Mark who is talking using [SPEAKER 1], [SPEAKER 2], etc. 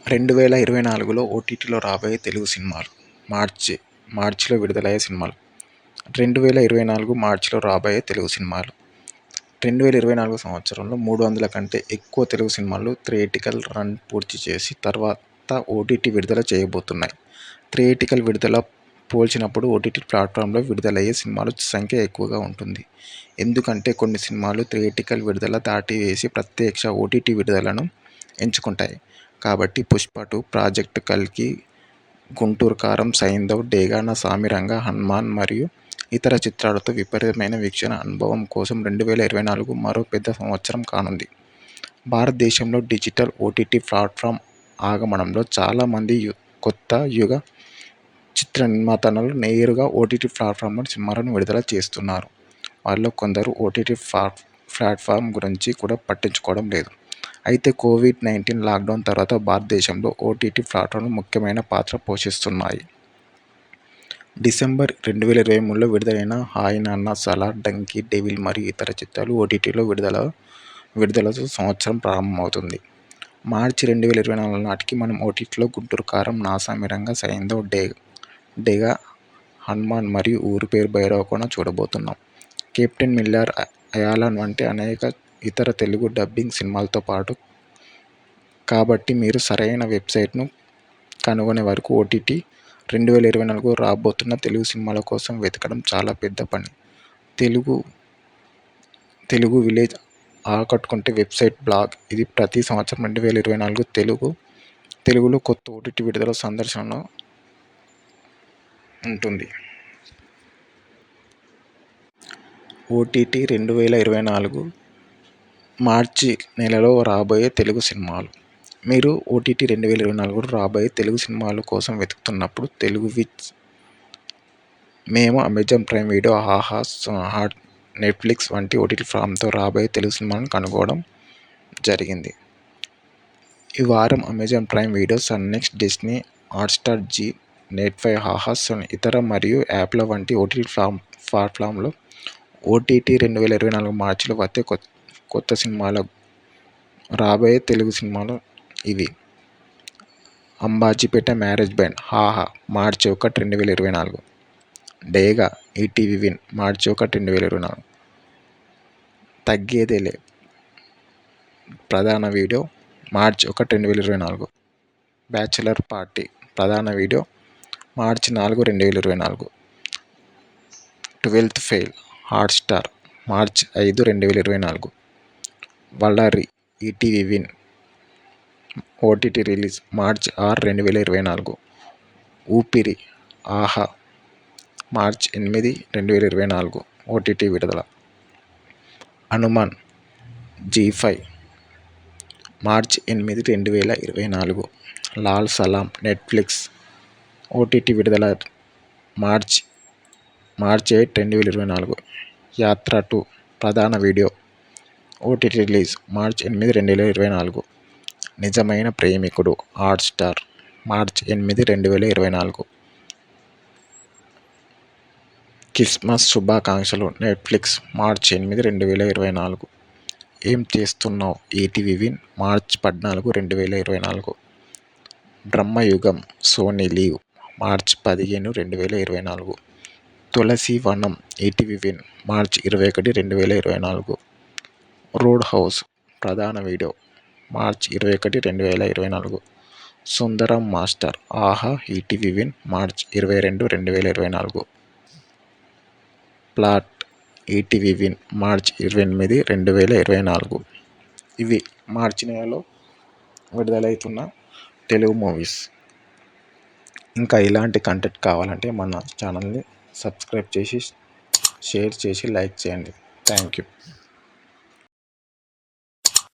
[SPEAKER 1] 2024లో ఓటీటీలో రాబోయే తెలుగు సినిమాలు. మార్చిలో విడుదలయ్యే సినిమాలు. 2024 మార్చిలో రాబోయే తెలుగు సినిమాలు. 2024 సంవత్సరంలో 300 కంటే ఎక్కువ తెలుగు సినిమాలు థియేట్రికల్ రన్ పూర్తి చేసి తర్వాత ఓటీటీ విడుదల చేయబోతున్నాయి. థియేట్రికల్ విడుదల పోల్చినప్పుడు ఓటీటీ ప్లాట్ఫామ్లో విడుదలయ్యే సినిమాల సంఖ్య ఎక్కువగా ఉంటుంది. ఎందుకంటే కొన్ని సినిమాలు థియేట్రికల్ విడుదల దాటివేసి ప్రత్యక్ష ఓటీటీ విడుదలను ఎంచుకుంటాయి. కాబట్టి 'పుష్ప 2', 'ప్రాజెక్ట్ కల్కి', 'గుంటూరు కారం', 'సైంధవ్', 'డేగా నా సామిరంగ', 'హనుమాన్' మరియు ఇతర చిత్రాలతో విపరీతమైన వీక్షణ అనుభవం కోసం 2024 మరో పెద్ద సంవత్సరం కానుంది. భారతదేశంలో డిజిటల్ ఓటీటీ ప్లాట్ఫామ్ ఆగమనంలో చాలామంది కొత్త యుగ చిత్ర నిర్మాతలు నేరుగా ఓటీటీ ప్లాట్ఫామ్లో సినిమాలను విడుదల చేస్తున్నారు. వారిలో కొందరు ఓటీటీ ప్లాట్ఫామ్ గురించి కూడా పట్టించుకోవడం లేదు. అయితే కోవిడ్-19 లాక్డౌన్ తర్వాత భారతదేశంలో ఓటీటీ ప్లాట్ఫామ్లు ముఖ్యమైన పాత్ర పోషిస్తున్నాయి. డిసెంబర్ 2023లో విడుదలైన 'హాయ్ నాన్న', 'సలార్', 'డంకీ', 'డెవిల్' మరియు ఇతర చిత్రాలు ఓటీటీలో విడుదలతో సంవత్సరం ప్రారంభమవుతుంది. మార్చి 2024 నాటికి మనం ఓటీటీలో 'గుంటూరు కారం', 'నా సామిరంగ', 'సైంధవ్', 'డేగా', 'హనుమాన్' మరియు 'ఊరి పేరు భైరవకొండ' చూడబోతున్నాం. 'కెప్టెన్ మిల్లర్', 'అయాలాన్' వంటి అనేక ఇతర తెలుగు డబ్బింగ్ సినిమాలతో పాటు. కాబట్టి మీరు సరైన వెబ్సైట్ను కనుగొనే వరకు ఓటీటీ 2024 రాబోతున్న తెలుగు సినిమాల కోసం వెతకడం చాలా పెద్ద పని. తెలుగు విలేజ్ ఆకట్టుకుంటే వెబ్సైట్ బ్లాగ్. ఇది ప్రతి సంవత్సరం 2024 తెలుగులో కొత్త ఓటీటీ విడుదల సందర్శనలో ఉంటుంది. ఓటీటీ 2024 మార్చి నెలలో రాబోయే తెలుగు సినిమాలు. మీరు ఓటీటీ 2024లో రాబోయే తెలుగు సినిమాల కోసం వెతుకుతున్నప్పుడు తెలుగు మేము Amazon Prime Video, Aha, Netflix వంటి ఓటీటీ ప్లాట్ఫామ్తో రాబోయే తెలుగు సినిమాలను కనుగొనడం జరిగింది. ఈ వారం Amazon Prime Video, Sun NXT, Disney Hotstar, Zee, నెట్5, ఆహా, ఇతర మరియు యాప్ల వంటి ఓటీటీ ప్లాట్ఫామ్లో ఓటీటీ 2024 మార్చిలో వచ్చే కొత్త సినిమాల రాబోయే తెలుగు సినిమాలు ఇవి: 'అంబాజీపేట మ్యారేజ్ బ్యాండ్', ఆహా, మార్చి 1, 2024. 'డేగా' ఈటీవీ విన్, మార్చి 1, 2024. 'తగ్గేదేలే' ప్రధాన వీడియో, మార్చి 1, 2024. 'బ్యాచిలర్ పార్టీ' ప్రధాన వీడియో, మార్చి 4, 2024. 12th ఫెయిల్ హాట్స్టార్, మార్చి 5, 2024. 'వల్లరి' ఈటీవీ విన్ ఓటీటీ రిలీజ్, మార్చి 6, 2024. 'ఊపిరి' ఆహా, మార్చి 8, 2024 ఓటీటీ విడుదల. 'హనుమాన్' జీ5, మార్చి 8, 2024. 'లాల్ సలాం' నెట్ఫ్లిక్స్ ఓటీటీ విడుదల, మార్చి 8, 2024. 'యాత్ర 2' ప్రధాన వీడియో, ఓటీటీ రిలీజ్, మార్చి 8, 2024. 'నిజమైన ప్రేమికుడు' హాట్స్టార్, మార్చి 8, 2024. 'క్రిస్మస్ శుభాకాంక్షలు' నెట్ఫ్లిక్స్, మార్చి 8, 2024. 'ఏం చేస్తున్నావ్' ఈటీవీ విన్, మార్చి 14, 2024. 'బ్రహ్మయుగం' సోనీ లివ్, మార్చి 15, 2024. 'తులసి వనం' ఈటీవీ విన్, మార్చి 21, 2024. 'రోడ్ హౌస్' ప్రధాన వీడియో, మార్చి 21, 2024. 'సుందరం మాస్టర్' ఆహా, ఈటీవీ విన్, మార్చి 22, 2024. 'ప్లాట్' ఈటీవీ విన్, మార్చి 28, 2024. ఇవి మార్చి నెలలో విడుదలవుతున్న తెలుగు మూవీస్. ఇంకా ఇలాంటి కంటెంట్ కావాలంటే మన ఛానల్ని సబ్స్క్రైబ్ చేసి, షేర్ చేసి, లైక్ చేయండి. Thank you.